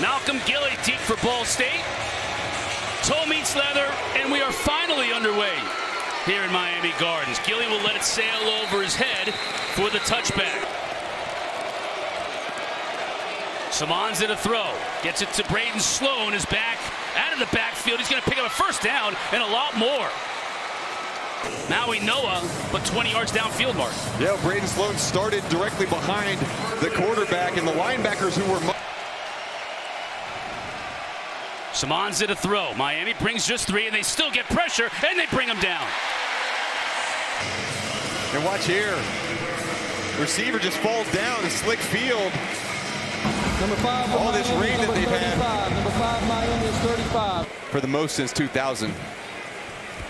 Malcolm Gilly deep for Ball State. Toe meets leather, and we are finally underway here in Miami Gardens. Gilly will let it sail over his head for the touchback. Simons in a throw. Gets it to Braden Sloan, is back out of the backfield. He's going to pick up a first down and a lot more. Maui Noah, but 20 yards downfield, Mark. Yeah, Braden Sloan started directly behind the quarterback, and the linebackers who were... Simons in a throw. Miami brings just 3, and they still get pressure, and they bring him down. And watch here. Receiver just falls down in slick field. Number 5 all this rain that they've had. Number 5 Miami is 35. For the most since 2000.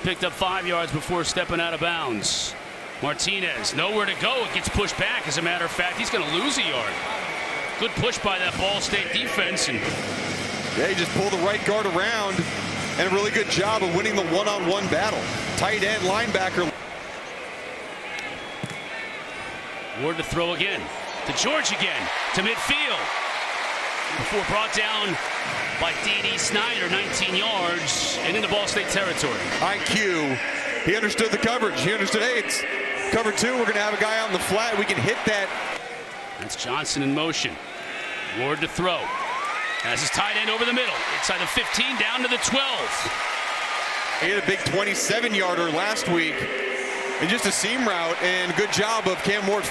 Picked up 5 yards before stepping out of bounds. Martinez, nowhere to go. It gets pushed back. As a matter of fact, he's going to lose a yard. Good push by that Ball State defense. And yeah, he just pulled the right guard around, and a really good job of winning the one-on-one battle. Tight end linebacker. Ward to throw again. To George again. To midfield. Before brought down by D.D. Snyder, 19 yards, and into Ball State territory. IQ, he understood the coverage. He understood, hey, it's cover 2. We're going to have a guy out in the flat. We can hit that. That's Johnson in motion. Ward to throw. Has his tight end over the middle. Inside the 15, down to the 12. He had a big 27-yarder last week. And just a seam route, and good job of Cam Ward.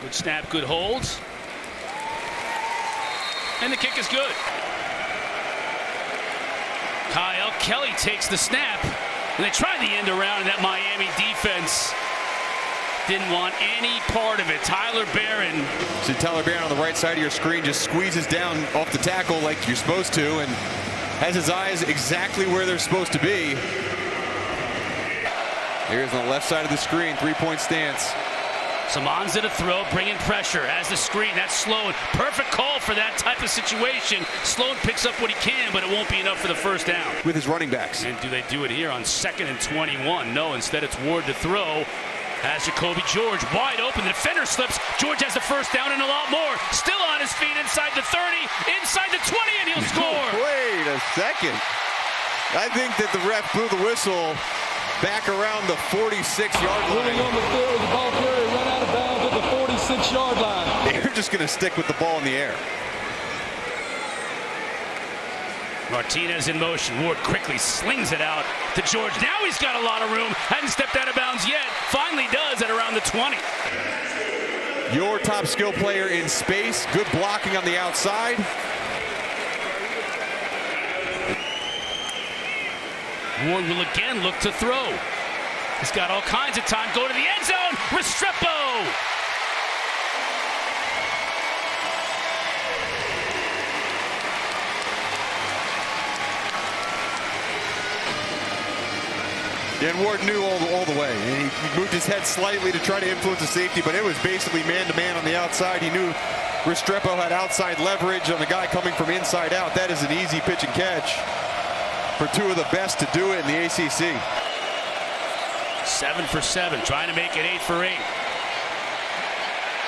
Good snap, good hold. And the kick is good. Kyle Kelly takes the snap, and they try the end around, and that Miami defense didn't want any part of it. Tyler Barron. See Tyler Barron on the right side of your screen just squeezes down off the tackle like you're supposed to, and has his eyes exactly where they're supposed to be. Here's on the left side of the screen, 3-point stance. Simons in a throw, bringing pressure as the screen. That's Sloan. Perfect call for that type of situation. Sloan picks up what he can, but it won't be enough for the first down. With his running backs. And do they do it here on 2nd and 21? No, instead it's Ward to throw. Has Jacoby George wide open. The defender slips. George has the first down and a lot more. Still on his feet inside the 30, inside the 20, and he'll score. Wait a second. I think that the ref blew the whistle back around the 46-yard line. Moving on the field, the ball carrier ran out of bounds at the 46-yard line. They're just going to stick with the ball in the air. Martinez in motion. Ward quickly slings it out to George. Now he's got a lot of room. Hadn't stepped out of bounds yet. Finally does at around the 20. Your top skill player in space. Good blocking on the outside. Ward will again look to throw. He's got all kinds of time. Go to the end zone. Restrepo. And Ward knew all the way. And he moved his head slightly to try to influence the safety, but it was basically man-to-man on the outside. He knew Restrepo had outside leverage on the guy coming from inside out. That is an easy pitch and catch for 2 of the best to do it in the ACC. 7 for 7, trying to make it 8 for 8.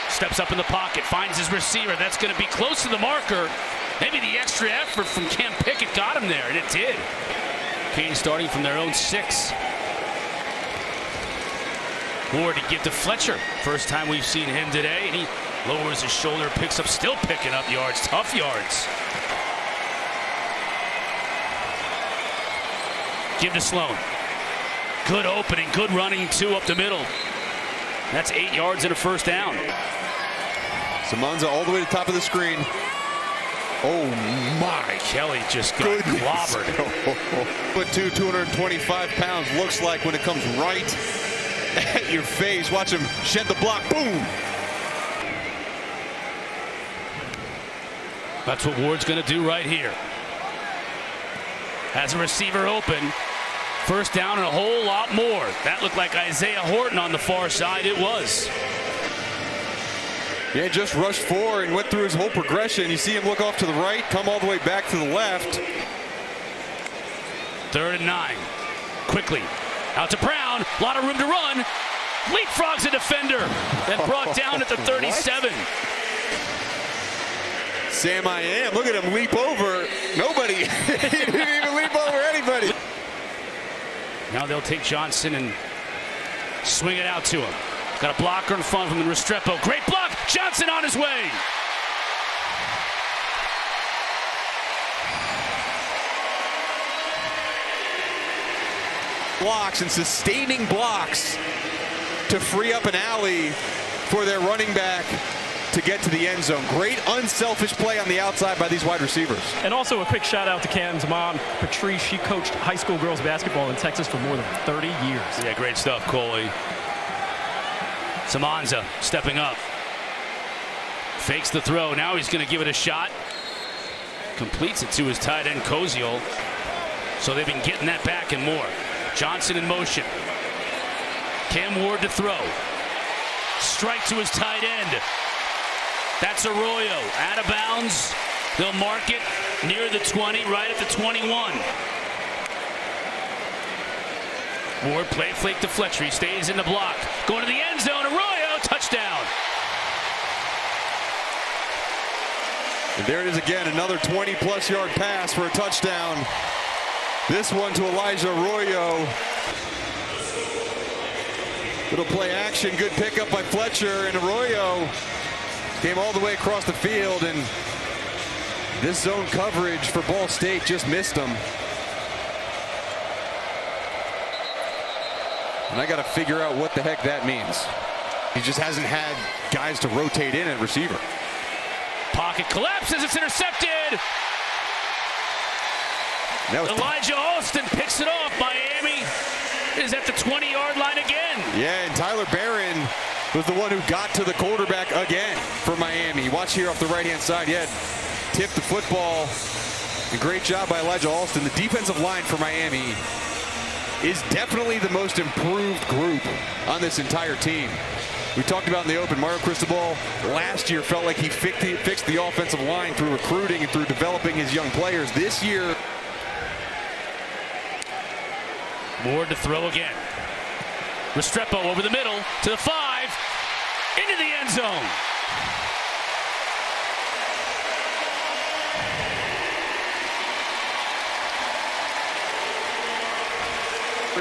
Steps up in the pocket, finds his receiver. That's going to be close to the marker. Maybe the extra effort from Cam Pickett got him there, and it did. Canes starting from their own 6. Ward to give to Fletcher. First time we've seen him today, and he lowers his shoulder, picks up, still picking up yards, tough yards. Give to Sloan. Good opening, good running, 2 up the middle. That's 8 yards and a first down. Simonza all the way to the top of the screen. Oh my. Kelly just got clobbered. But 225 pounds looks like when it comes right at your face. Watch him shed the block. Boom. That's what Ward's going to do right here. Has a receiver open. First down and a whole lot more. That looked like Isaiah Horton on the far side. It was. Yeah, just rushed forward and went through his whole progression. You see him look off to the right, come all the way back to the left. 3rd and 9. Quickly. Out to Brown. A lot of room to run. leapfrogs a defender and brought down at the 37. Sam I am. Look at him leap over. Nobody. He didn't even leap over anybody. Now they'll take Johnson and swing it out to him. Got a blocker in front of him in Restrepo. Great block. Johnson on his way. Blocks and sustaining blocks to free up an alley for their running back to get to the end zone. Great unselfish play on the outside by these wide receivers. And also a quick shout out to Cam's mom, Patrice. She coached high school girls basketball in Texas for more than 30 years. Yeah, great stuff, Coley. Samanza stepping up. Fakes the throw. Now he's going to give it a shot. Completes it to his tight end, Koziol. So they've been getting that back and more. Johnson in motion. Cam Ward to throw. Strike to his tight end. That's Arroyo. Out of bounds. They'll mark it near the 20, right at the 21. Ward play flake to Fletcher. He stays in the block. Going to the end zone. Arroyo, touchdown. And there it is again, another 20-plus yard pass for a touchdown. This one to Elijah Arroyo. Little play action, good pickup by Fletcher, and Arroyo came all the way across the field, and this zone coverage for Ball State just missed him. And I got to figure out what the heck that means. He just hasn't had guys to rotate in at receiver. Pocket collapses, it's intercepted. Elijah Alston picks it off. Miami is at the 20-yard line again. Yeah, and Tyler Barron was the one who got to the quarterback again for Miami. Watch here off the right-hand side. He had tipped the football. A great job by Elijah Alston. The defensive line for Miami is definitely the most improved group on this entire team. We talked about in the open, Mario Cristobal last year felt like he fixed the offensive line through recruiting and through developing his young players. This year, Ward to throw again. Restrepo over the middle to the 5, into the end zone.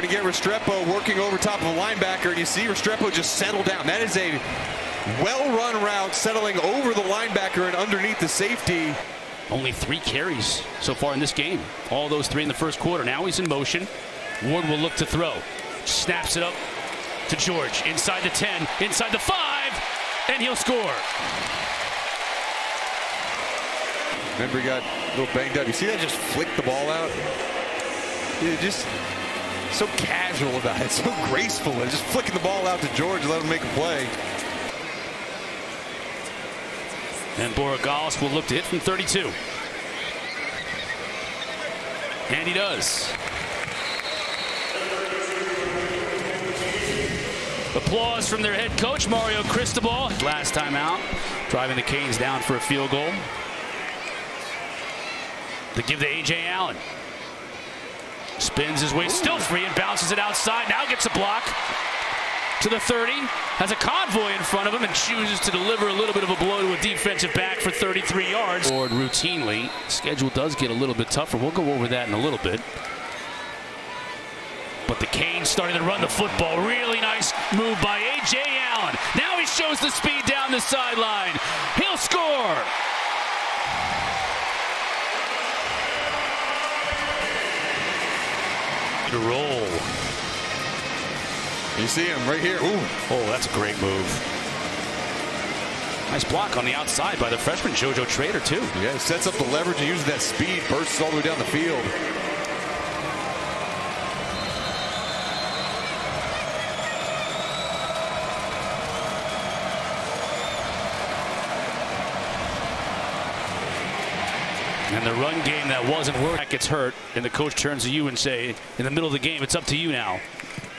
To get Restrepo working over top of a linebacker, and you see Restrepo just settle down. That is a well-run route, settling over the linebacker and underneath the safety. Only 3 carries so far in this game. All those 3 in the first quarter. Now he's in motion. Ward will look to throw. Snaps it up to George. Inside the 10, inside the 5, and he'll score. Remember, he got a little banged up. You see that just flick the ball out? Just so casual about it, so graceful. And just flicking the ball out to George and let him make a play. And Borregales will look to hit from 32. And he does. Applause from their head coach, Mario Cristobal. Last time out, driving the Canes down for a field goal. To give to A.J. Allen. Spins his way, still free, and bounces it outside. Now gets a block to the 30. Has a convoy in front of him and chooses to deliver a little bit of a blow to a defensive back for 33 yards. Routinely. Schedule does get a little bit tougher. We'll go over that in a little bit. But the Canes starting to run the football. Really nice move by A.J. Allen. Now he shows the speed down the sideline. He'll score. To roll. You see him right here. Ooh. Oh, that's a great move. Nice block on the outside by the freshman JoJo Trader, too. Yeah, he sets up the leverage and uses that speed, bursts all the way down the field. And the run game that wasn't working, that gets hurt, and the coach turns to you and say, in the middle of the game, it's up to you now.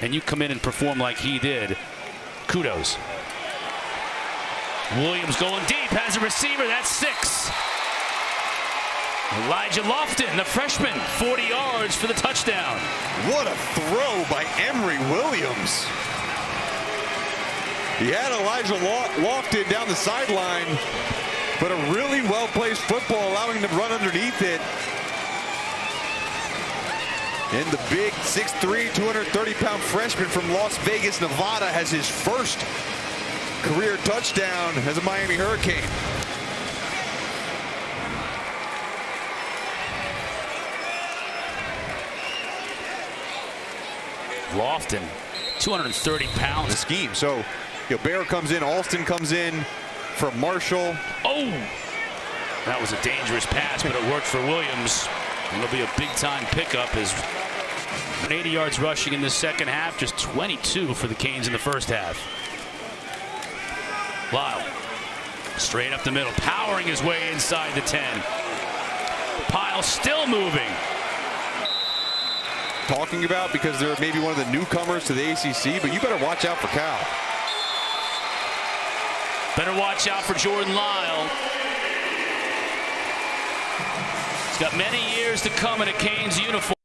And you come in and perform like he did. Kudos. Williams going deep, has a receiver, that's 6. Elijah Lofton, the freshman, 40 yards for the touchdown. What a throw by Emory Williams. He had Elijah Lofton down the sideline, but a really well-placed football allowing him to run underneath it. And the big 6'3", 230-pound freshman from Las Vegas, Nevada, has his first career touchdown as a Miami Hurricane. Lofton, 230 pounds. The scheme. So, Bear comes in, Alston comes in for Marshall. Oh, that was a dangerous pass, but it worked for Williams. It'll be a big-time pickup as 80 yards rushing in the second half, just 22 for the Canes in the first half. Lyle, straight up the middle, powering his way inside the 10. Pyle still moving. Talking about because they're maybe one of the newcomers to the ACC, but you better watch out for Cal. Better watch out for Jordan Lyle. He's got many years to come in a Canes uniform.